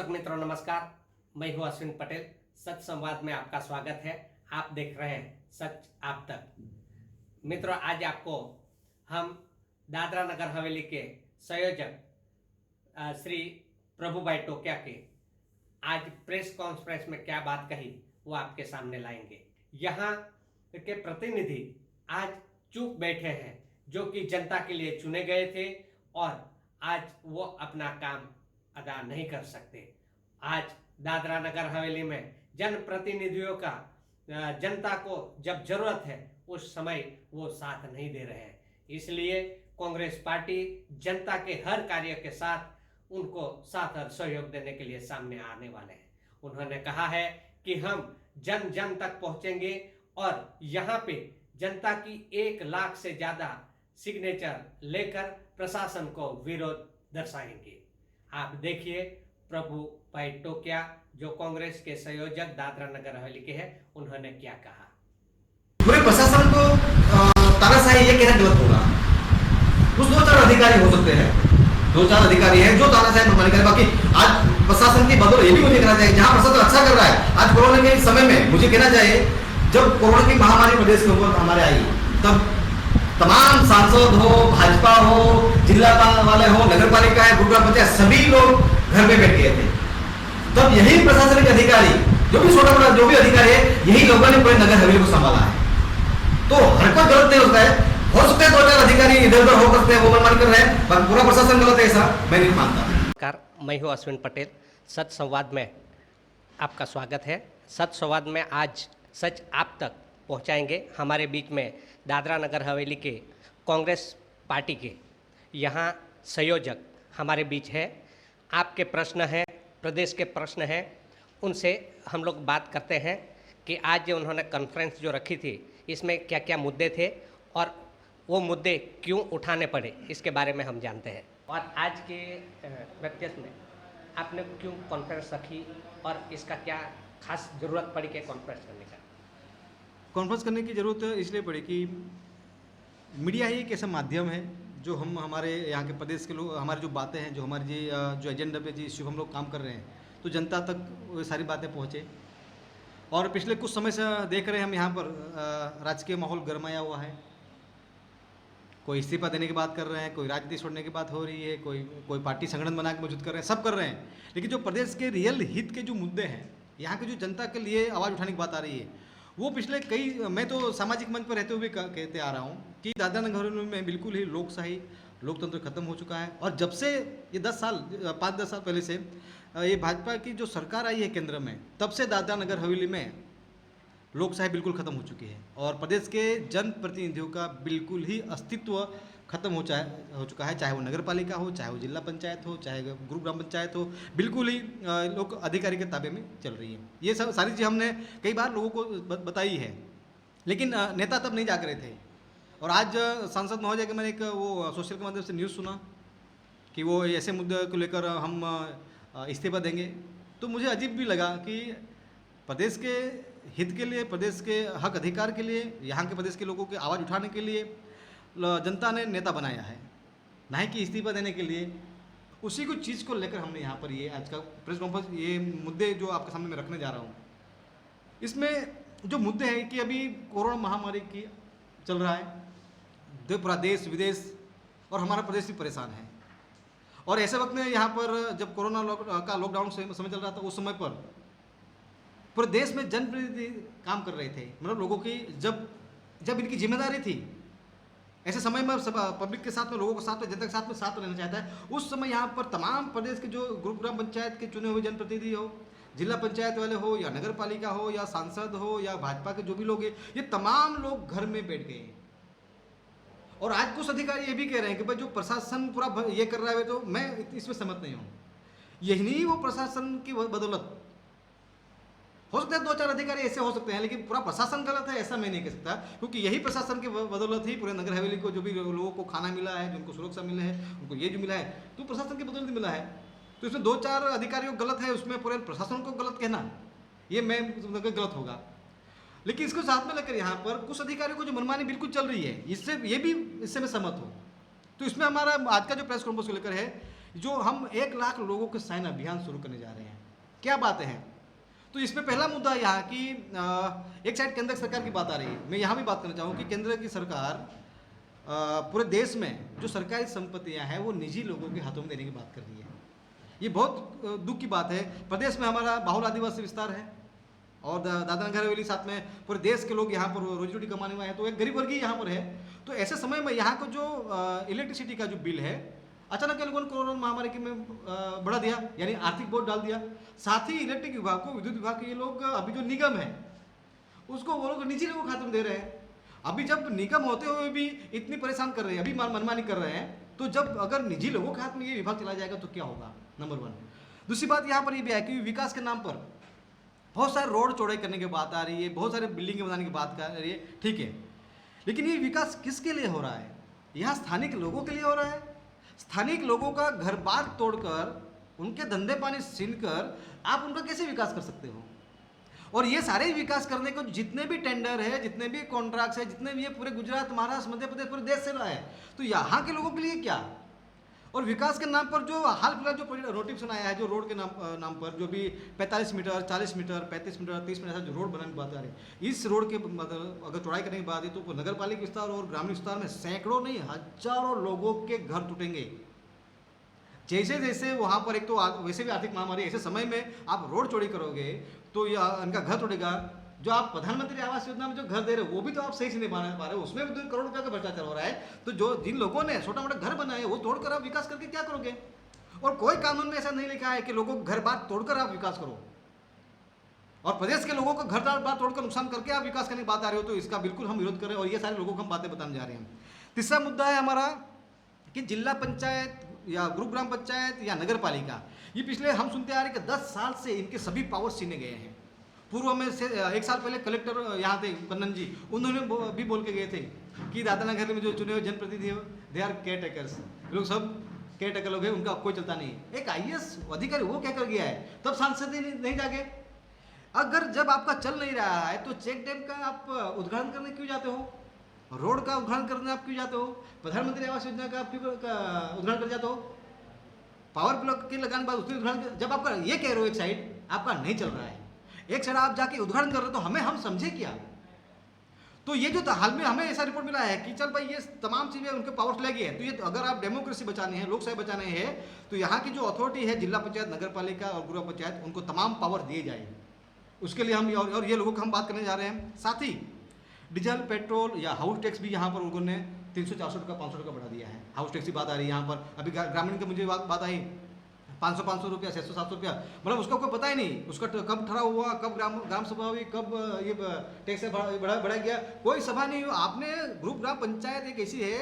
मित्रों नमस्कार, मैं हूं अश्विन पटेल। सच संवाद में आपका स्वागत है। आप देख रहे हैं सच आप तक। मित्रों, आज आपको हम दादरा नगर हवेली के संयोजक श्री प्रभुभाई टोक्या के आज प्रेस कॉन्फ्रेंस में क्या बात कही वो आपके सामने लाएंगे। यहाँ के प्रतिनिधि आज चुप बैठे हैं, जो कि जनता के लिए चुने गए थे और आज वो अपना काम अदा नहीं कर सकते। आज दादरा नगर हवेली में जनप्रतिनिधियों का जनता को जब जरूरत है उस समय वो साथ नहीं दे रहे हैं। इसलिए कांग्रेस पार्टी जनता के हर कार्य के साथ उनको साथ और सहयोग देने के लिए सामने आने वाले हैं। उन्होंने कहा है कि हम जन जन तक पहुंचेंगे और यहाँ पे जनता की 1 लाख से ज्यादा सिग्नेचर लेकर प्रशासन को विरोध दर्शाएंगे। आप देखिए प्रभुभाई टोक्या, जो कांग्रेस के संयोजक दादरा नगर हवेली के हैं, उन्होंने क्या कहा। पूरे प्रशासन को तानाशाही ये कहना गलत होगा। कुछ 2-4 अधिकारी हो सकते हैं, 2-4 अधिकारी हैं जो तानाशाही मनमानी करें। बाकी आज प्रशासन की बदौलत ये भी मुझे कहना चाहिए, जहां प्रशासन अच्छा कर रहा है। आज कोरोना के समय में मुझे कहना चाहिए, जब कोरोना की महामारी प्रदेश के ऊपर हमारे आई, तब तमाम सांसद हो, भाजपा हो, जिला वाले हो, नगर पालिका है, ग्राम पंचायत, सभी लोग घर में बैठ गए थे। तब यही प्रशासनिक अधिकारी, जो भी छोटा बड़ा जो भी अधिकारी है, यही लोगों ने पूरे नगर हवेली को संभाला है। तो हर कोई गलत नहीं होता है। हो सकता है 2-4 अधिकारी इधर उधर हो सकते हैं, वो मनमानी कर रहे हैं, पर पूरा प्रशासन गलत है, ऐसा मैं नहीं मानता। नमस्कार, मैं हूँ अश्विन पटेल। सच संवाद में आपका स्वागत है। सच संवाद में आज सच आप तक पहुँचाएंगे। हमारे बीच में दादरा नगर हवेली के कांग्रेस पार्टी के यहाँ संयोजक हमारे बीच है। आपके प्रश्न हैं, प्रदेश के प्रश्न हैं, उनसे हम लोग बात करते हैं कि आज जो उन्होंने कॉन्फ्रेंस जो रखी थी, इसमें क्या क्या मुद्दे थे और वो मुद्दे क्यों उठाने पड़े, इसके बारे में हम जानते हैं। और आज के व्यक्तित्व में आपने क्यों कॉन्फ्रेंस रखी और इसका क्या खास ज़रूरत पड़ी कि कॉन्फ्रेंस करने का? कॉन्फ्रेंस करने की ज़रूरत इसलिए पड़ी कि मीडिया ही एक ऐसा माध्यम है जो हम हमारे यहाँ के प्रदेश के लोग, हमारी जो बातें हैं, जो हमारी जो एजेंडा पे जिस हम लोग काम कर रहे हैं, तो जनता तक वो सारी बातें पहुँचे। और पिछले कुछ समय से देख रहे हैं हम यहाँ पर राजकीय माहौल गरमाया हुआ है। कोई इस्तीफा देने की बात कर रहे हैं, कोई राजनीति छोड़ने की बात हो रही है, कोई पार्टी संगठन बना के मौजूद कर रहे हैं, सब कर रहे हैं। लेकिन जो प्रदेश के रियल हित के जो मुद्दे हैं, यहाँ के जो जनता के लिए आवाज़ उठाने की बात आ रही है, वो पिछले मैं तो सामाजिक मंच पर रहते हुए कहते आ रहा हूँ कि दादरा नगर हवेली में बिल्कुल ही लोकशाही, लोकतंत्र खत्म हो चुका है। और जब से ये 5-10 साल पहले से ये भाजपा की जो सरकार आई है केंद्र में, तब से दादरा नगर हवेली में लोकशाही बिल्कुल खत्म हो चुकी है और प्रदेश के जनप्रतिनिधियों का बिल्कुल ही अस्तित्व खत्म हो चुका है। चाहे वो नगर पालिका हो, चाहे वो जिला पंचायत हो, चाहे ग्राम पंचायत हो, बिल्कुल ही लोग अधिकारी के ताबे में चल रही है। ये सब सारी चीज़ हमने कई बार लोगों को बताई है, लेकिन नेता तब नहीं जाग रहे थे। और आज सांसद महोदय के मैंने एक वो सोशल के माध्यम से न्यूज़ सुना कि वो ऐसे मुद्दे को लेकर हम इस्तीफा देंगे, तो मुझे अजीब भी लगा कि प्रदेश के हित के लिए, प्रदेश के हक अधिकार के लिए, यहाँ के प्रदेश के लोगों की आवाज़ उठाने के लिए जनता ने नेता बनाया है, ना कि इस्तीफा देने के लिए। उसी कुछ चीज़ को लेकर हमने यहाँ पर ये आज का प्रेस कॉन्फ्रेंस, ये मुद्दे जो आपके सामने मैं रखने जा रहा हूँ, इसमें जो मुद्दे हैं कि अभी कोरोना महामारी की चल रहा है, पूरा देश विदेश और हमारा प्रदेश भी परेशान है। और ऐसे वक्त में यहाँ पर जब कोरोना का लॉकडाउन समय चल रहा था, उस समय पर पूरे देश में जनप्रतिनिधि काम कर रहे थे, मतलब लोगों की जब इनकी जिम्मेदारी थी, ऐसे समय में पब्लिक के साथ में, लोगों के साथ में, जनता के साथ में रहना चाहता है। उस समय यहाँ पर तमाम प्रदेश के जो ग्राम पंचायत के चुने हुए जनप्रतिनिधि हो, जिला पंचायत वाले हो, या नगर पालिका हो, या सांसद हो, या भाजपा के जो भी लोग हैं, ये तमाम लोग घर में बैठ गए हैं। और आज कुछ अधिकारी ये भी कह रहे हैं कि भाई जो प्रशासन पूरा ये कर रहा है, तो मैं इसमें सहमत नहीं हूँ। यही नहीं, वो प्रशासन की बदौलत हो सकता है 2-4 अधिकारी ऐसे हो सकते हैं, लेकिन पूरा प्रशासन गलत है ऐसा मैं नहीं कह सकता, क्योंकि यही प्रशासन की बदौलत ही पूरे नगर हवेली को जो भी लोगों को खाना मिला है, जिनको सुरक्षा मिला है, उनको ये जो मिला है, तो प्रशासन की बदौलत मिला है। तो इसमें 2-4 अधिकारियों को गलत है, उसमें पूरे प्रशासन को गलत कहना, ये मैं गलत होगा। लेकिन इसको साथ में लेकर यहाँ पर कुछ अधिकारियों को जो मनमानी बिल्कुल चल रही है, इससे मैं सहमत हूँ। तो इसमें हमारा आज का जो प्रेस कॉन्फ्रेंस को लेकर है जो हम 1 लाख लोगों के साइन अभियान शुरू करने जा रहे हैं। क्या बातें हैं? तो इसमें पहला मुद्दा यहाँ की एक साइड केंद्र सरकार की बात आ रही है। मैं यहाँ भी बात करना चाहूँ कि केंद्र की सरकार पूरे देश में जो सरकारी संपत्तियाँ हैं वो निजी लोगों के हाथों में देने की बात कर रही है। ये बहुत दुख की बात है। प्रदेश में हमारा बहुल आदिवासी विस्तार है और दादरा नगर हवेली साथ में पूरे देश के लोग यहाँ पर रोजी रोटी कमाने वाले हैं, तो एक गरीब वर्ग ही यहाँ पर है। तो ऐसे समय में यहाँ को जो इलेक्ट्रिसिटी का जो बिल है अचानक लोगों ने कोरोना महामारी के में बढ़ा दिया, यानी आर्थिक बोझ डाल दिया। साथ ही इलेक्ट्रिक विभाग को, विद्युत विभाग के ये लोग अभी जो निगम है उसको वो लोग निजी लोगों को खाते में दे रहे हैं। अभी जब निगम होते हुए भी इतनी परेशान कर रहे हैं, अभी मनमानी कर रहे हैं, तो जब अगर निजी लोगों के हाथ में ये विभाग चला जाएगा तो क्या होगा, नंबर 1। दूसरी बात यहाँ पर ये भी है कि विकास के नाम पर बहुत सारे रोड चौड़ाई करने की बात आ रही है, बहुत सारे बिल्डिंगें बनाने की बात कर रही है, ठीक है, लेकिन ये विकास किसके लिए हो रहा है? यहाँ स्थानिक लोगों के लिए हो रहा है। स्थानिक लोगों का घर बार तोड़कर, उनके धंधे पानी छीनकर आप उनका कैसे विकास कर सकते हो? और ये सारे विकास करने को जितने भी टेंडर है, जितने भी कॉन्ट्रैक्ट्स है, जितने भी ये पूरे गुजरात, महाराष्ट्र, मध्य प्रदेश, पूरे देश से रहा है, तो यहाँ के लोगों के लिए क्या? और विकास के नाम पर जो हाल फिलहाल जो नोटिफिकेशन आया है, जो रोड के नाम पर जो भी 45 मीटर, 40 मीटर, 35 मीटर, 30 मीटर ऐसा जो रोड बनाने की बात आ रही है, इस रोड के मतलब अगर चौड़ाई करने की बात है तो नगर पालिका विस्तार और ग्रामीण विस्तार में सैकड़ों नहीं हजारों लोगों के घर टूटेंगे। जैसे जैसे वहाँ पर एक तो वैसे भी आर्थिक महामारी, ऐसे समय में आप रोड चौड़ी करोगे तो इनका घर टूटेगा। जो आप प्रधानमंत्री आवास योजना में जो घर दे रहे हो वो भी तो आप सही से नहीं बना पा रहे हो, उसमें भी 2 करोड़ रुपये का भ्रष्टाचार हो रहा है। तो जो जिन लोगों ने छोटा मोटा घर बनाए वो तोड़कर आप विकास करके क्या करोगे? और कोई कानून में ऐसा नहीं लिखा है कि लोगों को घर बार तोड़कर आप विकास करो, और प्रदेश के लोगों को घर बार तोड़कर नुकसान करके आप विकास करने की बात आ रही हो, तो इसका बिल्कुल हम विरोध कर रहे हैं और ये सारे लोगों को हम बातें बताने जा रहे हैं। तीसरा मुद्दा है हमारा कि जिला पंचायत या ग्रुप ग्राम पंचायत या नगर पालिका, ये पिछले हम सुनते आ रहे हैं कि 10 साल से इनके सभी पावर छीने गए हैं। पूर्व में से 1 साल पहले कलेक्टर यहाँ थे कन्नन जी, उन्होंने भी बोल के गए थे कि दादरा नगर में जो चुने हुए जनप्रतिनिधि दे आर केयर टेकर्स, लोग सब केयर टेकर लोग हैं, उनका कोई चलता नहीं। एक IAS अधिकारी वो क्या कर गया है, तब सांसद ही नहीं जागे। अगर जब आपका चल नहीं रहा है तो चेक डैम का आप उद्घाटन करने क्यों जाते हो? रोड का उद्घाटन करने आप क्यों जाते हो? प्रधानमंत्री आवास योजना का आप क्यों उद्घाटन कर जाते हो? पावर ब्लॉक के लगाने के बाद उसके उद्घाटन, जब आपका ये कह रहे हो एक साइड आपका नहीं चल रहा है, एक साइड आप जाके उद्घाटन कर रहे हो, तो हम समझे क्या? तो ये जो हाल में हमें ऐसा रिपोर्ट मिला है कि चल भाई ये तमाम चीजें उनके पावर लगी है, तो ये अगर आप डेमोक्रेसी बचानी है, लोकशाही बचाने हैं, तो यहाँ की जो अथॉरिटी है जिला पंचायत, नगर पालिका और ग्राम पंचायत, उनको तमाम पावर दिए जाए। उसके लिए हम और ये लोगों को हम बात करने जा रहे हैं। साथ ही डीजल, पेट्रोल या हाउस टैक्स भी यहाँ पर उन्होंने ने 300-400 टका 500 टका बढ़ा दिया है। हाउस टैक्स की बात आ रही है यहाँ पर। अभी ग्रामीण की मुझे बात आई 500 रुपया, 600-700 रुपया, मतलब उसका कोई पता ही नहीं, उसका कब ठहराव हुआ, कब ग्राम सभा हुई, कब ये टैक्स बढ़ाया गया, कोई सभा नहीं हुई। आपने ग्रुप ग्राम पंचायत एक ऐसी है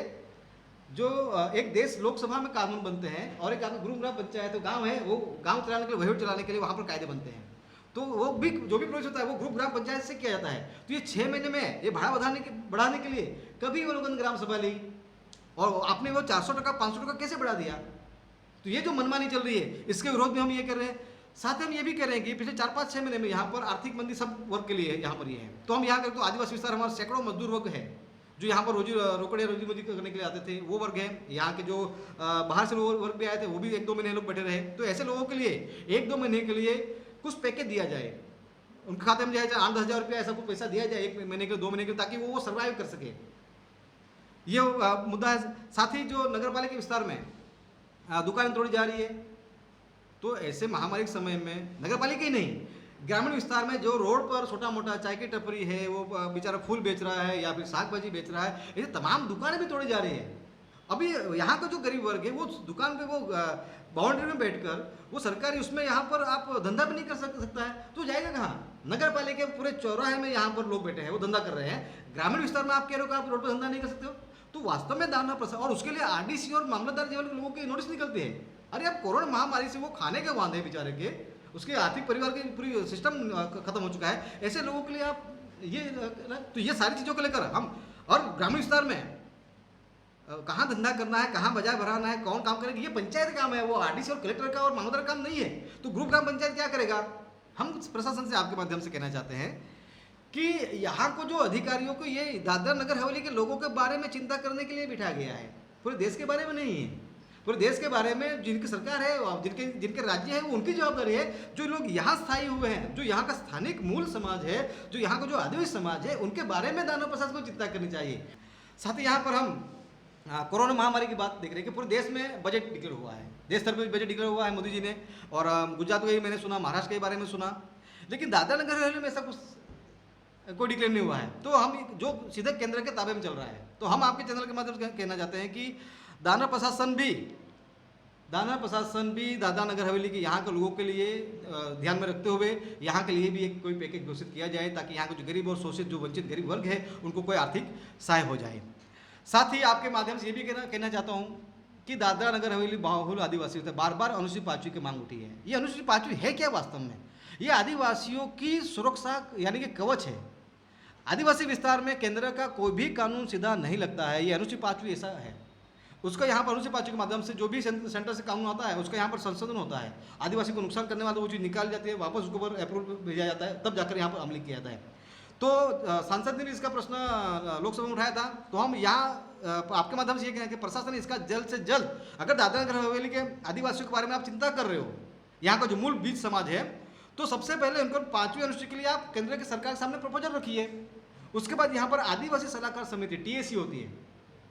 जो एक देश लोकसभा में कानून बनते हैं और एक आपका ग्रुप ग्राम पंचायत गाँव है, वो गाँव चलाने के लिए, वहीवट चलाने के लिए वहाँ पर कायदे बनते हैं। तो वो भी जो भी प्रोजेक्ट होता है वो ग्रुप ग्राम पंचायत से किया जाता है। तो ये 6 महीने में ये भाड़ा बढ़ाने के लिए कभी वो लोगों ने ग्राम सभा ली और आपने वो 400 टका 500 टका कैसे बढ़ा दिया? तो ये जो मनमानी चल रही है इसके विरोध में हम ये कर रहे हैं। साथ ही हम ये भी कह रहे हैं कि पिछले 4-5-6 महीने में यहाँ पर आर्थिक मंदी सब वर्ग के लिए यहाँ पर ये है। तो हम यहाँ करते तो आदिवासी विस्तार हमारा सैकड़ों मजदूर वर्ग है जो यहाँ पर रोजी रोजी करने के लिए आते थे, वो वर्ग है। यहाँ के जो बाहर से लोग वर्ग भी आए थे वो भी 1-2 महीने लोग बैठे रहे। तो ऐसे लोगों के लिए 1-2 महीने के लिए कुछ पैकेज दिया जाए, उनके खाते में जाए 8-10 हज़ार रुपया ऐसा कुछ पैसा दिया जाए 1 महीने के 2 महीने के, ताकि वो सर्वाइव कर सके। ये मुद्दा है। साथ ही जो नगर पालिका विस्तार में दुकानें तोड़ी जा रही है, तो ऐसे महामारी के समय में नगर पालिका ही नहीं, ग्रामीण विस्तार में जो रोड पर छोटा मोटा चाय की टपरी है, वो बेचारा फूल बेच रहा है या फिर साग भाजी बेच रहा है, ऐसे तमाम दुकानें भी तोड़ी जा रही है। अभी यहाँ का जो गरीब वर्ग है वो दुकान पे वो बाउंड्री में बैठकर वो सरकारी उसमें यहाँ पर आप धंधा भी नहीं कर सकता है, तो जाएगा कहाँ? नगर पालिका के पूरे चौराहे में यहाँ पर लोग बैठे हैं, वो धंधा कर रहे हैं। ग्रामीण विस्तार में आप कह रहे हो कि आप रोड पर धंधा नहीं कर सकते हो, तो वास्तव में दाना प्रसाद, और उसके लिए RDC और मामलतदार लेवल के लोगों के नोटिस निकलते हैं। अरे अब कोरोना महामारी से वो खाने के वांधे बेचारे के, उसके आर्थिक परिवार के पूरी सिस्टम खत्म हो चुका है। ऐसे लोगों के लिए आप ये सारी चीज़ों को लेकर हम, और ग्रामीण विस्तार में कहाँ धंधा करना है, कहाँ बाजार भराना है, कौन काम करेगा, ये पंचायत का काम है, वो RDC और कलेक्टर का और मामलतदार काम नहीं है। तो ग्रुप ग्राम पंचायत क्या करेगा? हम प्रशासन से आपके माध्यम से कहना चाहते हैं कि यहाँ को जो अधिकारियों को ये दादरा नगर हवेली के लोगों के बारे में चिंता करने के लिए बिठा गया है, पूरे देश के बारे में नहीं है। पूरे देश के बारे में जिनकी सरकार है, जिनके जिनके राज्य है, वो उनकी जवाबदारी है। जो लोग यहाँ स्थायी हुए हैं, जो यहाँ का स्थानिक मूल समाज है, जो यहाँ का जो आदिवासी समाज है, उनके बारे में दानव प्रशासन को चिंता करनी चाहिए। साथ ही यहाँ पर हम कोरोना महामारी की बात देख रहे हैं कि पूरे देश में बजट डिक्लेयर हुआ है, देश स्तर पर बजट डिक्लेयर हुआ है मोदी जी ने, और गुजरात को मैंने सुना, महाराष्ट्र के बारे में सुना, लेकिन दादरा नगर हवेली में ऐसा कुछ कोई डिक्लेयर नहीं हुआ है। तो हम जो सीधे केंद्र के ताबे में चल रहा है, तो हम आपके चैनल के माध्यम से कहना चाहते हैं कि दादरा प्रशासन भी दादरा नगर हवेली के यहाँ के लोगों के लिए ध्यान में रखते हुए यहाँ के लिए भी एक कोई पैकेज घोषित किया जाए, ताकि यहाँ के जो गरीब और शोषित, जो वंचित गरीब वर्ग है, उनको कोई आर्थिक सहाय हो जाए। साथ ही आपके माध्यम से ये भी कहना चाहता हूँ कि दादरा नगर हवेली बहुल आदिवासी होता है, बार बार अनुसूचित 5वीं की मांग उठी है। ये अनुसूचित 5वीं है क्या वास्तव में? ये आदिवासियों की सुरक्षा यानी कि कवच है। आदिवासी विस्तार में केंद्र का कोई भी कानून सीधा नहीं लगता है। ये अनुसूचित 5वीं ऐसा है, उसका यहाँ पर अनुसूचित 5वीं के माध्यम से जो भी सेंटर से कानून आता है, उसका यहाँ पर संशोधन होता है। आदिवासी को नुकसान करने वाला वो चीज़ निकाली जाती है, वापस उसके ऊपर अप्रूवल भेजा जाता है, तब जाकर यहाँ पर अमल किया जाता है। तो सांसद ने भी इसका प्रश्न लोकसभा में उठाया था। तो हम यहाँ आपके माध्यम से ये कहें कि प्रशासन इसका जल्द से जल्द, अगर दादरा नगर हवेली के आदिवासियों के बारे में आप चिंता कर रहे हो, यहाँ का जो मूल बीज समाज है, तो सबसे पहले उनको 5वीं अनुसूची के लिए आप केंद्र की सरकार के सामने प्रपोजल रखिए। उसके बाद यहाँ पर आदिवासी सलाहकार समिति TAC होती है,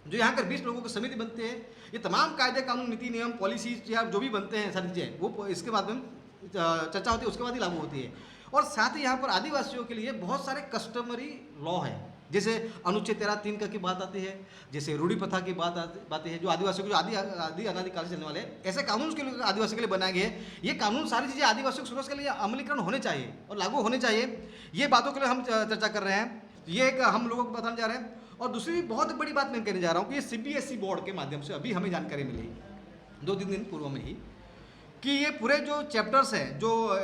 जो यहाँ कर 20 लोगों की समिति बनती है। ये तमाम कायदे कानून, नीति नियम, पॉलिसीज या जो भी बनते हैं सारी चीज़ें, वो इसके बाद में चर्चा होती है, उसके बाद ही लागू होती है। और साथ ही यहाँ पर आदिवासियों के लिए बहुत सारे कस्टमरी लॉ है, जैसे अनुच्छेद 13(3) की बात आती है, जैसे रूढ़ी प्रथा की बात आती है, जो आदिवासियों को जो अनादिकाल से चलने वाले ऐसे कानून के लिए आदिवासियों के लिए बनाए गए। ये कानून सारी चीज़ें आदिवासियों की सुरक्षा के लिए अमलीकरण होने चाहिए और लागू होने चाहिए। ये बातों के लिए हम चर्चा कर रहे हैं, ये एक हम लोगों को बताने जा रहे हैं। और दूसरी बहुत बड़ी बात मैं कहने जा रहा हूँ कि ये CBSE बोर्ड के माध्यम से अभी हमें जानकारी मिली 2-3 दिन पूर्व में ही, कि ये पूरे जो चैप्टर्स हैं, जो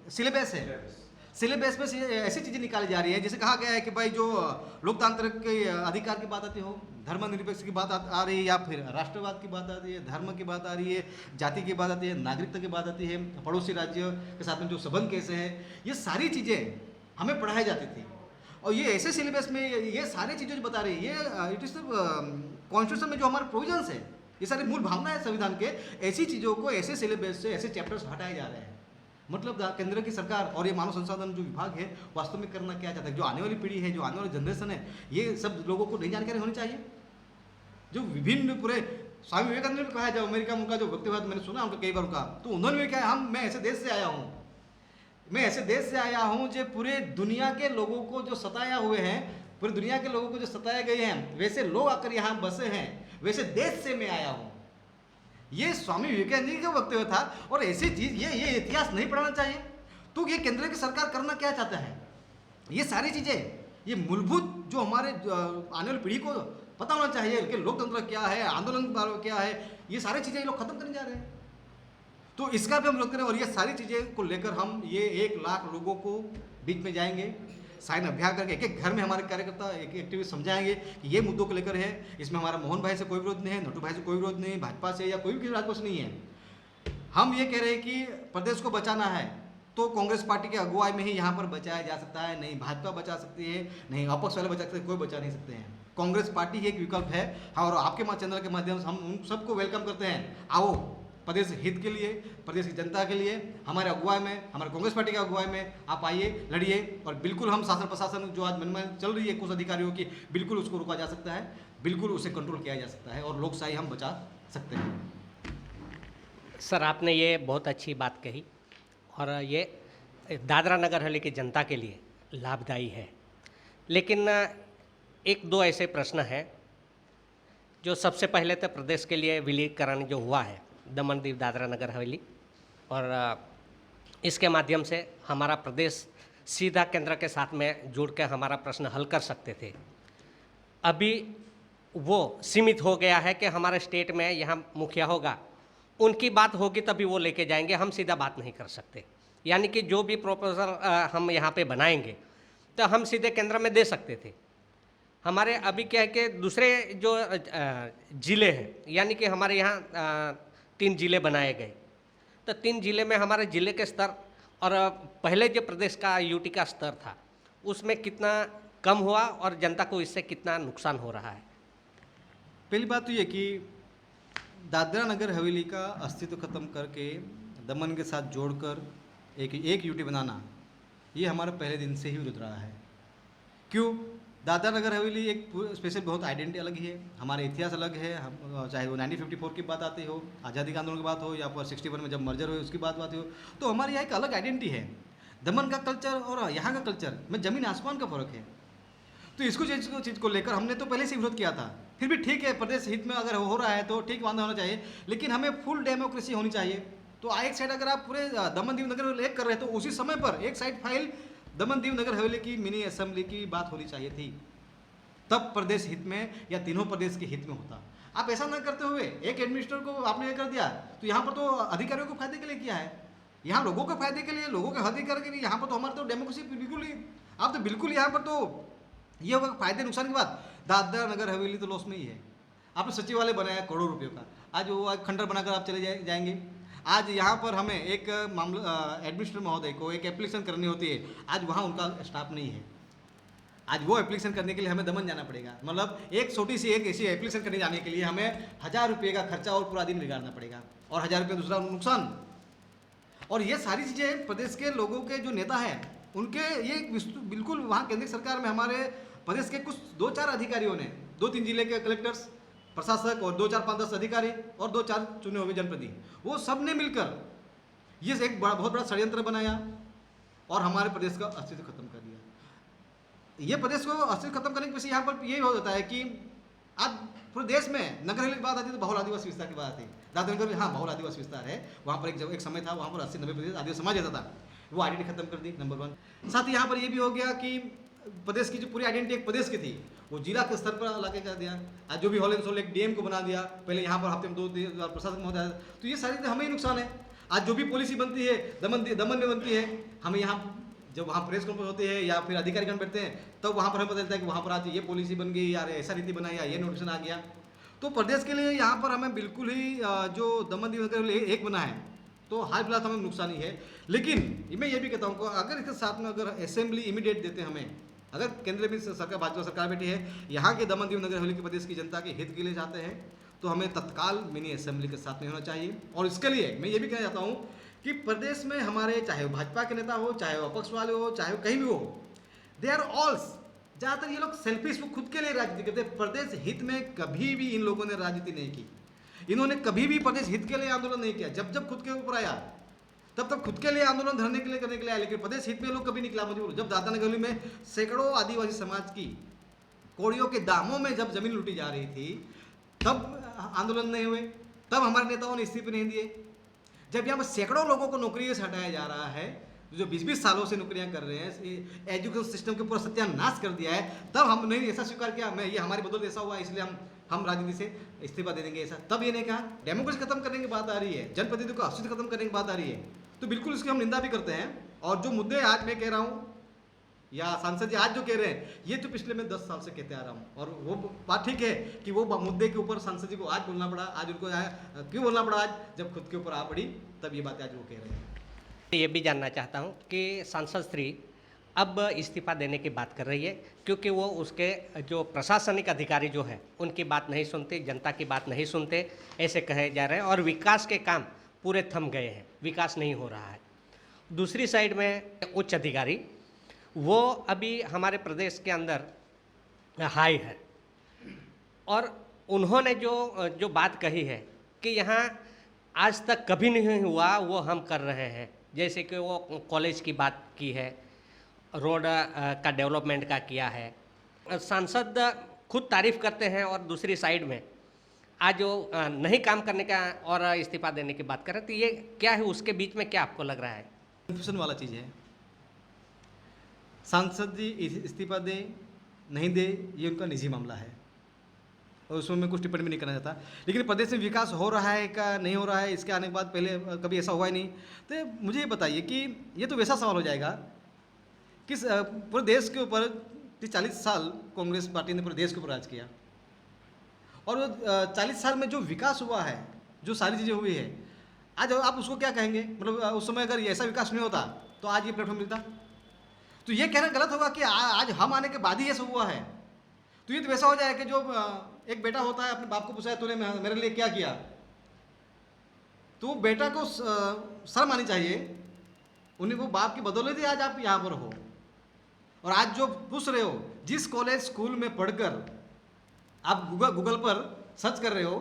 सिलेबस है, सिलेबस में से ऐसी चीज़ें निकाली जा रही है, जैसे कहा गया है कि भाई जो लोकतांत्रिक के अधिकार की बात आती हो, धर्मनिरपेक्ष की बात आ रही है, या फिर राष्ट्रवाद की बात आती है, धर्म की बात आ रही है, जाति की बात आती है, नागरिकता की बात आती है, पड़ोसी राज्य के साथ में जो संबंध कैसे हैं, ये सारी चीज़ें हमें पढ़ाई जाती थी। और ये ऐसे सिलेबस में ये सारी चीज़ें जो बता रही है, ये इट इज़ कॉन्स्टिट्यूशन में जो हमारे प्रोविजंस है, ये सारी मूल भावना है संविधान के, ऐसी चीज़ों को ऐसे सिलेबस से, ऐसे चैप्टर्स हटाए जा रहे हैं। मतलब केंद्र की सरकार और ये मानव संसाधन जो विभाग है वास्तव में करना क्या चाहता है? जो आने वाली पीढ़ी है, जो आने वाली जनरेशन है, ये सब लोगों को नई जानकारी होनी चाहिए। जो विभिन्न पूरे स्वामी विवेकानंद ने कहा, जब अमेरिका में उनका जो व्यक्तिवाद मैंने सुना उनका कई बार का, तो उन्होंने भी कहा मैं ऐसे देश से आया हूँ, जो पूरे दुनिया के लोगों को जो सताया हुए हैं, पूरी दुनिया के लोगों को जो सताए गए हैं, वैसे लोग आकर यहाँ बसे हैं, वैसे देश से मैं आया हूँ। ये स्वामी विवेकानंद जी का वक्तव्य था। और ऐसी चीज ये इतिहास नहीं पढ़ाना चाहिए। तो ये केंद्र की सरकार करना क्या चाहता है? ये सारी चीजें, ये मूलभूत जो हमारे आने वाली पीढ़ी को पता होना चाहिए कि लोकतंत्र क्या है, आंदोलन क्या है, ये सारी चीजें ये लोग खत्म करने जा रहे हैं। तो इसका भी हम विरोध करें। और ये सारी चीजें को लेकर हम ये 1 लाख लोगों को बीच में जाएंगे, साइन अभियान करके एक घर में हमारे कार्यकर्ता, एक एक्टिविस्ट समझाएंगे कि ये मुद्दों को लेकर है। इसमें हमारा मोहन भाई से कोई विरोध नहीं है, नटू भाई से कोई विरोध नहीं, भाजपा से या कोई भी राजपक्ष नहीं है। हम ये कह रहे हैं कि प्रदेश को बचाना है तो कांग्रेस पार्टी के अगुवाई में ही यहाँ पर बचाया जा सकता है। नहीं भाजपा बचा सकती है, नहीं अपक्ष वाले बचा सकते हैं, कोई बचा नहीं सकते हैं। कांग्रेस पार्टी ही एक विकल्प है। और आपके चैनल के माध्यम से हम उन सबको वेलकम करते हैं। आओ, प्रदेश हित के लिए, प्रदेश की जनता के लिए, हमारे अगुवाई में, हमारे कांग्रेस पार्टी के अगुवाई में आप आइए, लड़िए। और बिल्कुल हम शासन प्रशासन जो आज मनमानी चल रही है कुछ अधिकारियों की, बिल्कुल उसको रोका जा सकता है, बिल्कुल उसे कंट्रोल किया जा सकता है और लोकशाही हम बचा सकते हैं। सर, आपने ये बहुत अच्छी बात कही और ये दादरा नगर हवेली की जनता के लिए लाभदायी है। लेकिन 1-2 ऐसे प्रश्न हैं जो सबसे पहले तो प्रदेश के लिए विलीनीकरण जो हुआ है, दमन दीव दादरा नगर हवेली, और इसके माध्यम से हमारा प्रदेश सीधा केंद्र के साथ में जुड़ के हमारा प्रश्न हल कर सकते थे। अभी वो सीमित हो गया है कि हमारे स्टेट में यहाँ मुखिया होगा, उनकी बात होगी तभी वो लेके जाएंगे, हम सीधा बात नहीं कर सकते। यानी कि जो भी प्रपोजल हम यहाँ पे बनाएंगे तो हम सीधे केंद्र में दे सकते थे। हमारे अभी क्या है कि दूसरे जो ज़िले हैं, यानी कि हमारे यहाँ 3 ज़िले बनाए गए, तो 3 ज़िले में हमारे ज़िले के स्तर और पहले जो प्रदेश का यूटी का स्तर था उसमें कितना कम हुआ और जनता को इससे कितना नुकसान हो रहा है? पहली बात तो ये कि दादरा नगर हवेली का अस्तित्व खत्म करके दमन के साथ जोड़कर एक यूटी बनाना, ये हमारा पहले दिन से ही विरोध रहा है। क्यों? दादरा नगर हवेली एक स्पेशल बहुत आइडेंटिटी अलग ही है, हमारा इतिहास अलग है। हम चाहे वो 1954 की बात आती हो, आज़ादी के आंदोलन की बात हो, या फिर 61 में जब मर्जर हुई उसकी बात आती हो, तो हमारे यहाँ एक अलग आइडेंटिटी है। दमन का कल्चर और यहाँ का कल्चर में ज़मीन आसमान का फ़र्क है। तो इसको चीज़ को लेकर हमने तो पहले से विरोध किया था। फिर भी ठीक है, प्रदेश हित में अगर हो रहा है तो ठीक वादा होना चाहिए, लेकिन हमें फुल डेमोक्रेसी होनी चाहिए। तो एक साइड अगर आप पूरे दमन दीव नगर एक कर रहे हैं तो उसी समय पर एक साइड फाइल दमन दीव नगर हवेली की मिनी असेंबली की बात होनी चाहिए थी, तब प्रदेश हित में या तीनों प्रदेश के हित में होता। आप ऐसा ना करते हुए एक एडमिनिस्ट्रेटर को आपने ये कर दिया, तो यहाँ पर तो अधिकारियों को फायदे के लिए किया है, यहाँ लोगों के फायदे के लिए, लोगों के अधिकार के लिए। यहाँ पर तो हमारे तो डेमोक्रेसी बिल्कुल ही, आप तो बिल्कुल यहाँ पर तो ये होगा फायदे नुकसान की बात। दादरा नगर हवेली तो लॉस में ही है। आपने सचिवालय बनाया करोड़ों रुपयों का, आज वो खंडर बनाकर आप चले जाएंगे। आज यहाँ पर हमें एक मामला एडमिनिस्ट्रेटर महोदय को एक एप्लीकेशन करनी होती है, आज वहाँ उनका स्टाफ नहीं है। आज वो एप्लीकेशन करने के लिए हमें दमन जाना पड़ेगा। मतलब एक छोटी सी एक ऐसी एप्लीकेशन करने जाने के लिए हमें 1000 रुपये का खर्चा और पूरा दिन बिगाड़ना पड़ेगा, और 1000 रुपये दूसरा नुकसान। और ये सारी चीज़ें प्रदेश के लोगों के जो नेता हैं उनके ये बिल्कुल वहाँ केंद्रीय सरकार में हमारे प्रदेश के कुछ 2-4 अधिकारियों ने, 2-3 जिले के कलेक्टर्स, प्रशासक और 2-4-5-10 अधिकारी और 2-4 चुने हुए जनप्रतिनिधि, वो सब ने मिलकर ये एक बहुत बड़ा षड्यंत्र बनाया और हमारे प्रदेश का अस्तित्व खत्म कर दिया। ये प्रदेश को अस्तित्व खत्म करने के पीछे यहाँ पर यही हो जाता है कि आज पूरे देश में नगर हवेली की बात आती है तो बहुल आदिवासी विस्तार की बात आती है। दादरा नगर हाँ बहुल आदिवासी विस्तार है, वहाँ पर एक समय था, वहाँ पर 80-90% आदिवासी समाज रहता था, वो आइडेंटिटी खत्म कर दी, नंबर 1। साथ ही यहाँ पर ये भी हो गया कि प्रदेश की जो पूरी आइडेंटिटी एक प्रदेश की थी वो जिला के स्तर पर लाके कर दिया। आज जो भी हॉल एंड सोल एक डीएम को बना दिया, पहले यहाँ पर हफ्ते में 2 प्रशासक महोदय, तो ये सारी हमें ही नुकसान है। आज जो भी पॉलिसी बनती है दमन में बनती है, हमें यहाँ जब वहाँ प्रेस कॉन्फ्रेंस होती है या फिर अधिकारीगण बैठते हैं तब तो वहाँ पर हमें पता चलता है कि वहाँ पर आज ये पॉलिसी बन गई, यार ऐसा नीति बना, या ये नोटिफिकेशन आ गया। तो प्रदेश के लिए यहाँ पर हमें बिल्कुल ही जो दमन दीव नगर एक बना है तो हाल फिलहाल हमें नुकसान ही है। लेकिन मैं ये भी कहता हूँ अगर इसके साथ में अगर असेंबली इमीडिएट देते हमें, अगर केंद्र में सरकार भाजपा सरकार बैठी है, यहाँ के दमन दीव नगर हवेली के प्रदेश की जनता के हित के लिए चाहते हैं, तो हमें तत्काल मिनी असेंबली के साथ में होना चाहिए। और इसके लिए मैं ये भी कहना चाहता हूँ कि प्रदेश में हमारे चाहे वो भाजपा के नेता हो, चाहे वो अपक्ष वाले हो, चाहे वो कहीं भी हो, दे आर ऑल, ज़्यादातर ये लोग सेल्फिश, वो खुद के लिए राजनीति करते हैं। प्रदेश हित में कभी भी इन लोगों ने राजनीति नहीं की, इन्होंने कभी भी प्रदेश हित के लिए आंदोलन नहीं किया। जब खुद के ऊपर आया तब खुद के लिए आंदोलन धरने के लिए करने के लिए आया, लेकिन प्रदेश हित में लोग कभी निकला मजबूर। जब दादरा नगर हवेली में सैकड़ों आदिवासी समाज की कौड़ियों के दामों में जब जमीन लूटी जा रही थी तब आंदोलन नहीं हुए, तब हमारे नेताओं ने इस्तीफे नहीं दिए। जब यहाँ पर सैकड़ों लोगों को नौकरी से हटाया जा रहा है, जो 20-20 सालों से नौकरियां कर रहे हैं, एजुकेशन सिस्टम के पूरा सत्यानाश कर दिया है, तब हमने ऐसा स्वीकार किया मैं ये हमारी बदौलत ऐसा हुआ इसलिए हम राजनीति से इस्तीफा दे देंगे, ऐसा तब ये नहीं कहा। डेमोक्रेसी खत्म करने की बात आ रही है, जनप्रतिनिधियों का अस्तित्व खत्म करने की बात आ रही है, तो बिल्कुल इसकी हम निंदा भी करते हैं। और जो मुद्दे आज मैं कह रहा हूँ या सांसद जी आज जो कह रहे हैं, ये तो पिछले मैं 10 साल से कहते आ रहा हूँ। और वो बात ठीक है कि वो मुद्दे के ऊपर सांसद जी को आज बोलना पड़ा, आज उनको क्यों बोलना पड़ा, आज जब खुद के ऊपर आ पड़ी तब ये बातें आज वो कह रहे हैं। ये भी जानना चाहता हूँ कि सांसद श्री अब इस्तीफा देने की बात कर रही है, क्योंकि वो उसके जो प्रशासनिक अधिकारी जो है उनकी बात नहीं सुनते, जनता की बात नहीं सुनते, ऐसे कहे जा रहे हैं, और विकास के काम पूरे थम गए हैं, विकास नहीं हो रहा है। दूसरी साइड में उच्च अधिकारी वो अभी हमारे प्रदेश के अंदर हाई है, और उन्होंने जो बात कही है कि यहाँ आज तक कभी नहीं हुआ वो हम कर रहे हैं, जैसे कि वो कॉलेज की बात की है, रोड का डेवलपमेंट का किया है। सांसद खुद तारीफ करते हैं और दूसरी साइड में आज वो नहीं काम करने का और इस्तीफा देने की बात कर रहे हैं, तो ये क्या है, उसके बीच में क्या आपको लग रहा है? कन्फ्यूजन वाला चीज़ है। सांसद जी इस्तीफा दे नहीं दे ये उनका निजी मामला है और उसमें मैं कुछ टिप्पणी भी नहीं करना चाहता। लेकिन प्रदेश में विकास हो रहा है क्या नहीं हो रहा है, इसके आने के बाद पहले कभी ऐसा हुआ ही नहीं। तो मुझे ये बताइए कि ये तो वैसा सवाल हो जाएगा कि पूरे देश के ऊपर 40 साल कांग्रेस पार्टी ने पूरे देश के ऊपर राज किया, और 40 साल में जो विकास हुआ है, जो सारी चीज़ें हुई है, आज आप उसको क्या कहेंगे? मतलब उस समय अगर ऐसा विकास नहीं होता तो आज ये प्लेटफॉर्म मिलता? तो ये कहना गलत होगा कि आज हम आने के बाद ही ये सब हुआ है। तो ये तो वैसा हो जाए कि जो एक बेटा होता है अपने बाप को पूछा है तूने मेरे लिए क्या किया, तो बेटा को शर्म आनी चाहिए। उन्हीं वो बाप की बदौलत ही आज आप यहाँ पर हो। और आज जो पूछ रहे हो, जिस कॉलेज स्कूल में पढ़कर आप गूगल पर सर्च कर रहे हो,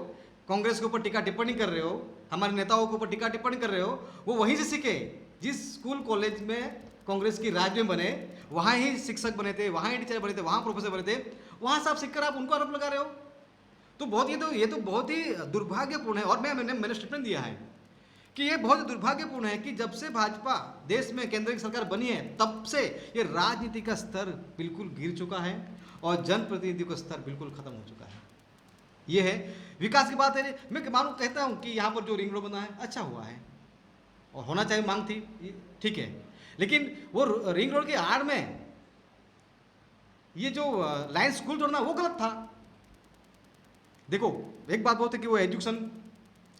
कांग्रेस के ऊपर टीका टिप्पणी कर रहे हो, हमारे नेताओं के ऊपर टीका टिप्पणी कर रहे हो, वो वहीं से सीखे। जिस स्कूल कॉलेज में कांग्रेस की राज में बने, वहाँ ही शिक्षक बने थे, वहाँ ही टीचर बने थे, वहाँ प्रोफेसर बने थे, वहाँ से आप सीखकर आप उनको आरोप लगा रहे हो। तो ये तो बहुत ही दुर्भाग्यपूर्ण है। और मैंने स्टेटमेंट दिया है कि ये बहुत दुर्भाग्यपूर्ण है कि जब से भाजपा देश में केंद्र की सरकार बनी है, तब से ये राजनीति का स्तर बिल्कुल गिर चुका है और जनप्रतिनिधियों का स्तर बिल्कुल खत्म हो चुका है। ये है विकास की बात है। मैं मानूं कहता हूं कि यहाँ पर जो रिंग रोड बना है अच्छा हुआ है और होना चाहिए, मांग थी, ठीक है। लेकिन वो रिंग रोड के आड़ में ये जो लायंस स्कूल तोड़ना वो गलत था। देखो, एक बात बहुत है कि वो एजुकेशन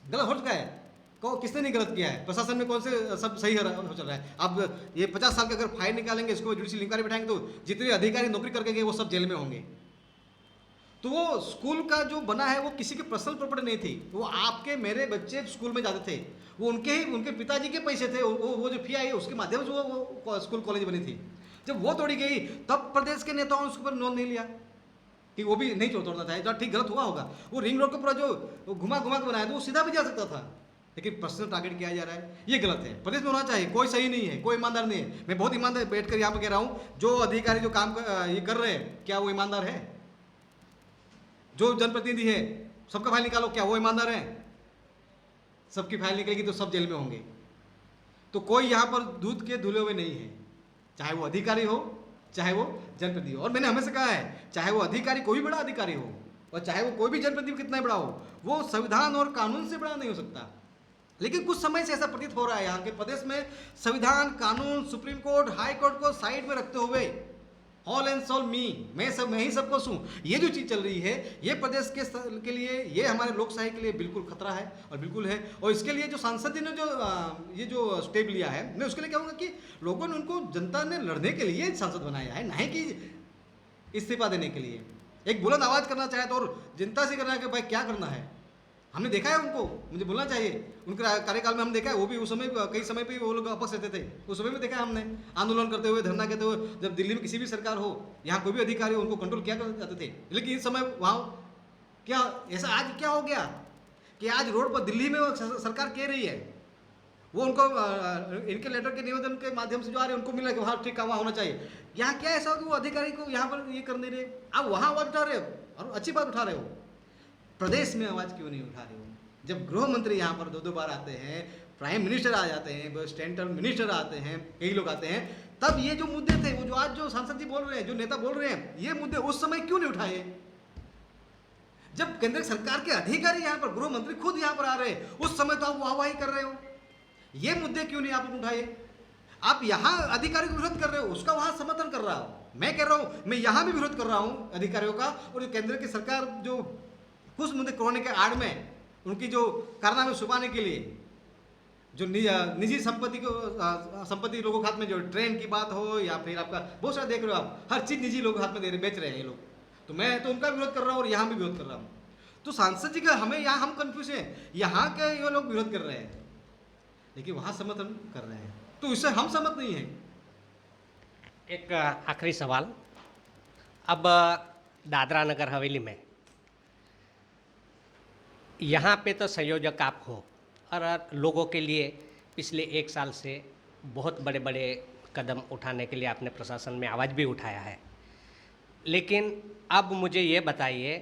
गलत हो चुका है। किसने नहीं गलत किया है? प्रशासन में कौन से सब सही हो चल रहा है? अब ये 50 साल के अगर फाइन निकालेंगे, इसको जुडिशियल इंक्वायरी बैठाएंगे, तो जितने अधिकारी नौकरी करके गए वो सब जेल में होंगे। तो वो स्कूल का जो बना है वो किसी की पर्सनल प्रॉपर्टी नहीं थी, वो आपके मेरे बच्चे स्कूल में जाते थे, वो उनके पिताजी के पैसे थे, वो जो फी आई उसके माध्यम से वो स्कूल कॉलेज बनी थी। जब वो तोड़ी गई तब प्रदेश के नेताओं ने उसके ऊपर नोंद नहीं लिया कि वो भी नहीं तोड़ना था। जो ठीक गलत हुआ होगा, वो रिंग रोड का पूरा जो घुमा के बनाया तो वो सीधा भी जा सकता था, लेकिन पर्सनल टारगेट किया जा रहा है, ये गलत है। प्रदेश में होना चाहिए, कोई सही नहीं है, कोई ईमानदार नहीं है। मैं बहुत ईमानदार बैठकर यहाँ पर कह रहा हूँ, जो अधिकारी जो काम ये कर रहे हैं, क्या वो ईमानदार है? जो जनप्रतिनिधि है, सबका फाइल निकालो, क्या वो ईमानदार है? सबकी फाइल निकलेगी तो सब जेल में होंगे। तो कोई यहाँ पर दूध के धुले हुए नहीं है, चाहे वो अधिकारी हो, चाहे वो जनप्रतिनिधि हो। और मैंने हमेशा कहा है, चाहे वो अधिकारी कोई भी बड़ा अधिकारी हो और चाहे वो कोई भी जनप्रतिनिधि कितना बड़ा हो, वो संविधान और कानून से बड़ा नहीं हो सकता। लेकिन कुछ समय से ऐसा प्रतीत हो रहा है यहाँ के प्रदेश में, संविधान, कानून, सुप्रीम कोर्ट, हाई कोर्ट को साइड में रखते हुए ऑल एंड सोल मैं ही सबको सूं, ये जो चीज़ चल रही है, ये प्रदेश के लिए, ये हमारे लोकशाही के लिए बिल्कुल खतरा है और बिल्कुल है। और इसके लिए जो सांसद जी ने ये जो स्टेप लिया है, मैं उसके लिए कहूँगा कि लोगों ने उनको, जनता ने लड़ने के लिए सांसद बनाया है, नहीं कि इस्तीफा देने के लिए। एक बुलंद आवाज़ करना चाहे तो और जनता से करना है कि भाई क्या करना है। हमने देखा है उनको, मुझे बोलना चाहिए, उनके कार्यकाल में हम देखा है, वो भी उस समय कई समय पे वो लोग अपक्ष रहते थे, उस समय में देखा है हमने आंदोलन करते हुए, धरना करते हुए। जब दिल्ली में किसी भी सरकार हो, यहाँ कोई भी अधिकारी हो, उनको कंट्रोल किया जाते थे। लेकिन इस समय वहाँ क्या ऐसा आज क्या हो गया कि आज रोड पर दिल्ली में सरकार कह रही है, वो उनको इनके लेटर के निवेदन के माध्यम से जो आ रहे हैं उनको मिला कि हाँ ठीक है वहाँ होना चाहिए। यहाँ क्या ऐसा हो कि वो अधिकारी को यहाँ पर ये कर नहीं रहे, आप वहाँ आवाज़ उठा रहे हो और अच्छी बात उठा रहे हो, प्रदेश में आवाज़ क्यों नहीं उठा रहे हो? जब गृह मंत्री यहाँ पर दो बार आते हैं, प्राइम मिनिस्टर आ जाते हैं, सेंट्रल मिनिस्टर आते हैं, कई लोग आते हैं, तब ये जो मुद्दे थे, वो जो आज जो सांसद जी बोल रहे हैं, जो नेता बोल रहे हैं, ये मुद्दे उस समय क्यों नहीं उठाए? जब केंद्र सरकार के अधिकारी यहाँ पर, गृह मंत्री खुद यहाँ पर आ रहे हैं, उस समय तो आप वाहवाही कर रहे हो, ये मुद्दे क्यों नहीं आप उठाए? आप यहाँ अधिकारी को विरोध कर रहे हो, उसका वहाँ समर्थन कर रहा हो। मैं कह रहा हूँ, मैं यहाँ भी विरोध कर रहा हूँ अधिकारियों का, और केंद्र की सरकार जो कुछ मुद्दे कोरोना के आड़ में उनकी जो कारनामे छुपाने के लिए जो निजी संपत्ति लोगों के हाथ में, जो ट्रेन की बात हो या फिर आपका बहुत सारा देख रहे हो आप, हर चीज़ निजी लोगों के हाथ में बेच रहे हैं ये लोग। तो मैं तो उनका विरोध कर रहा हूँ और यहाँ भी विरोध कर रहा हूँ। तो सांसद जी का हमें यहाँ हम कन्फ्यूज हैं, यहाँ के ये लोग विरोध कर रहे हैं लेकिन वहाँ समर्थन कर रहे हैं, तो इससे हम सहमत नहीं हैं। एक आखिरी सवाल, अब दादरा नगर हवेली में यहाँ पे तो संयोजक आप हो और लोगों के लिए पिछले 1 साल से बहुत बड़े बड़े कदम उठाने के लिए आपने प्रशासन में आवाज़ भी उठाया है, लेकिन अब मुझे ये बताइए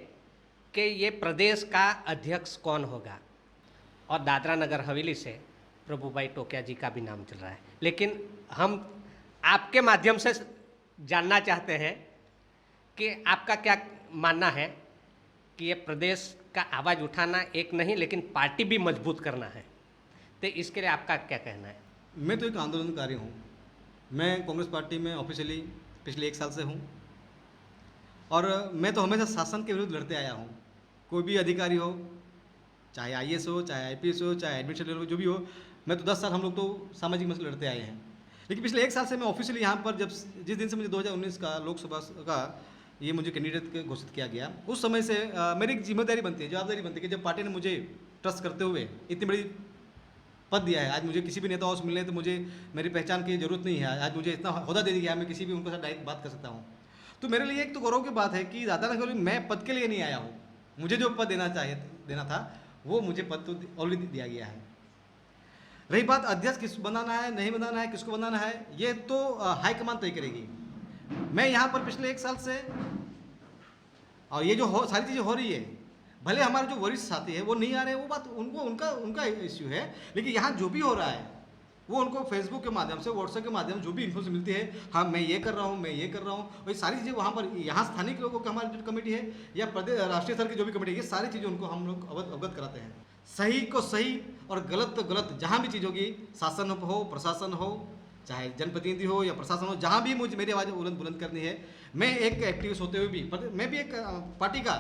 कि ये प्रदेश का अध्यक्ष कौन होगा? और दादरा नगर हवेली से प्रभुभाई टोकिया जी का भी नाम चल रहा है, लेकिन हम आपके माध्यम से जानना चाहते हैं कि आपका क्या मानना है कि ये प्रदेश का आवाज़ उठाना एक नहीं, लेकिन पार्टी भी मजबूत करना है, तो इसके लिए आपका क्या कहना है? मैं तो एक आंदोलनकारी हूँ। मैं कांग्रेस पार्टी में ऑफिशियली पिछले 1 साल से हूँ और मैं तो हमेशा शासन के विरुद्ध लड़ते आया हूँ। कोई भी अधिकारी हो, चाहे IAS हो, चाहे IPS हो, चाहे एडमिनिस्ट्रेटर हो, जो भी हो, मैं तो 10 साल हम लोग तो सामाजिक मसले लड़ते आए हैं। लेकिन पिछले 1 साल से मैं ऑफिशियली यहाँ पर, जिस दिन से मुझे 2019 का लोकसभा का ये मुझे कैंडिडेट घोषित किया गया, उस समय से मेरी एक जिम्मेदारी बनती है, जवाबदारी बनती है कि जब पार्टी ने मुझे ट्रस्ट करते हुए इतनी बड़ी पद दिया है। आज मुझे किसी भी नेताओं से मिलने तो मुझे मेरी पहचान की जरूरत नहीं है। आज मुझे इतना ओहदा दे दिया गया है, मैं किसी भी उनके साथ डायरेक्ट बात कर सकता हूँ। तो मेरे लिए एक तो गौरव की बात है कि दादरा नगर मैं पद के लिए नहीं आया हूँ। मुझे जो पद देना था वो मुझे पद तो ऑलरेडी दिया गया है। रही बात अध्यक्ष किस बनाना है नहीं बनाना है, किसको बनाना है, ये तो हाईकमान तय करेगी। मैं यहाँ पर पिछले 1 साल से, और ये जो सारी चीज़ें हो रही है, भले हमारे जो वरिष्ठ साथी है वो नहीं आ रहे हैं, वो बात उनका इश्यू है, लेकिन यहाँ जो भी हो रहा है वो उनको फेसबुक के माध्यम से, व्हाट्सएप के माध्यम से जो भी इन्फॉर्मेशन मिलती है, हाँ मैं ये कर रहा हूँ, मैं ये कर रहा हूँ, और ये सारी चीज़ें वहाँ पर यहाँ स्थानीय लोगों की हमारी जो कमेटी है या प्रदेश राष्ट्रीय स्तर की जो भी कमेटी है, ये सारी चीज़ें उनको हम लोग अवगत कराते हैं। सही को सही और गलत तो गलत, जहाँ भी चीज़ होगी, शासन हो, प्रशासन हो, चाहे जनप्रतिनिधि हो या प्रशासन हो, जहाँ भी मुझे मेरी आवाज़ बुलंद करनी है, मैं एक एक्टिविस्ट होते हुए भी, मैं भी एक पार्टी का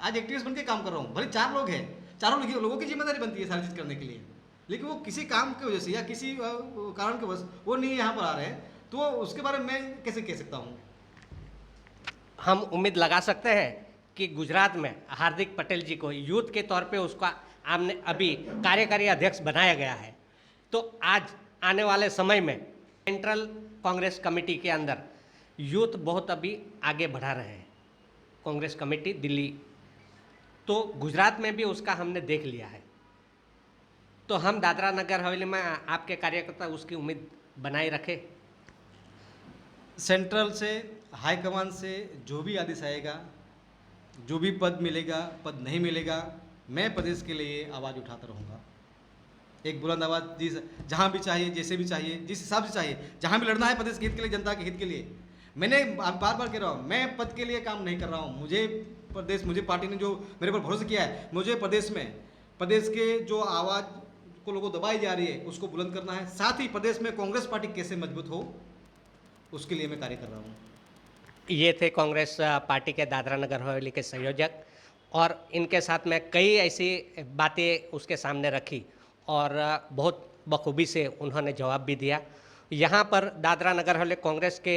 आज एक्टिविस्ट बन के काम कर रहा हूँ। भले 4 लोग हैं, चारों लोगों की जिम्मेदारी बनती है सारी चीज़ करने के लिए, लेकिन वो किसी काम की वजह से या किसी कारण के वजह से वो नहीं यहाँ पर आ रहे हैं, तो उसके बारे में मैं कैसे कह सकता हूँ। हम उम्मीद लगा सकते हैं कि गुजरात में हार्दिक पटेल जी को यूथ के तौर पे उसका हमने अभी कार्यकारी अध्यक्ष बनाया गया है, तो आज आने वाले समय में सेंट्रल कांग्रेस कमेटी के अंदर यूथ बहुत अभी आगे बढ़ा रहे हैं, कांग्रेस कमेटी दिल्ली, तो गुजरात में भी उसका हमने देख लिया है। तो हम दादरा नगर हवेली में आपके कार्यकर्ता उसकी उम्मीद बनाए रखे। सेंट्रल से, हाईकमान से जो भी आदेश आएगा, जो भी पद मिलेगा, पद नहीं मिलेगा, मैं प्रदेश के लिए आवाज़ उठाता रहूँगा। एक बुलंद आवाज़ जहाँ भी चाहिए, जैसे भी चाहिए, जिस हिसाब से चाहिए, जहाँ भी लड़ना है प्रदेश के हित के लिए, जनता के हित के लिए। मैंने बार बार कह रहा हूँ, मैं पद के लिए काम नहीं कर रहा हूँ। मुझे पार्टी ने जो मेरे पर भरोसा किया है, मुझे प्रदेश के जो आवाज़ को लोगों दबाई जा रही है उसको बुलंद करना है। साथ ही प्रदेश में कांग्रेस पार्टी कैसे मजबूत हो, उसके लिए मैं कार्य कर रहा हूँ। ये थे कांग्रेस पार्टी के दादरा नगर हवेली के संयोजक, और इनके साथ में कई ऐसी बातें उसके सामने रखी और बहुत बखूबी से उन्होंने जवाब भी दिया। यहाँ पर दादरा नगर हवेली कांग्रेस के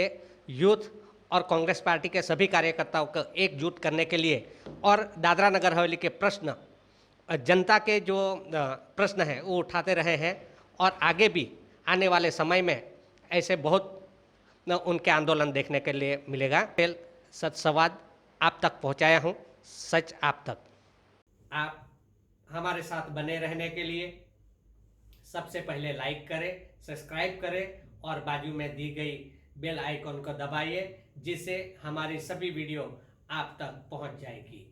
यूथ और कांग्रेस पार्टी के सभी कार्यकर्ताओं को एकजुट करने के लिए और दादरा नगर हवेली के प्रश्न, जनता के जो प्रश्न हैं वो उठाते रहे हैं, और आगे भी आने वाले समय में ऐसे बहुत उनके आंदोलन देखने के लिए मिलेगा। सच संवाद आप तक पहुंचाया हूं, सच आप तक। आप हमारे साथ बने रहने के लिए सबसे पहले लाइक करें, सब्सक्राइब करें और बाजू में दी गई बेल आइकॉन को दबाइए, जिससे हमारी सभी वीडियो आप तक पहुंच जाएगी।